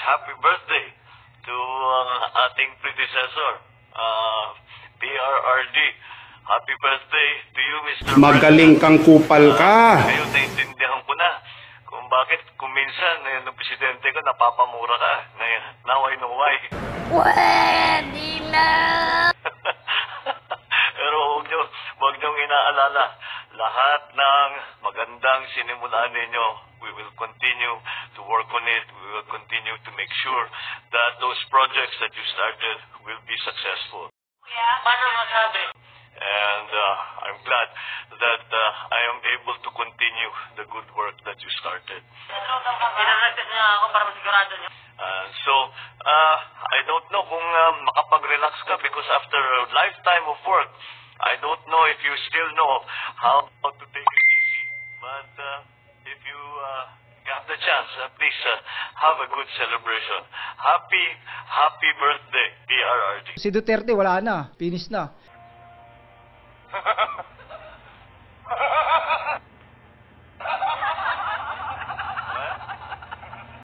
happy birthday to ating predecessor, PRRD. Happy birthday to you, Mr. Magaling kang kupal ka. Ngayon, naiintindihan ko na kung bakit kung minsan, nung presidente ko, napapamura ka. Ngayon, now I know why. Pwede na! Pero huwag niyong inaalala, lahat ng magandang sinimulan ninyo, we will continue to work on it. We will continue to make sure that those projects that you started will be successful. Paano masabi? And I'm glad that I am able to continue the good work that you started. Pinaragtas niya ako para masigurado niyo. So, I don't know kung makapag-relax ka because after a lifetime of work, I don't know if you still know how to take it easy. But if you have the chance, please have a good celebration. Happy birthday, PRRD. Si Duterte wala na, finish na.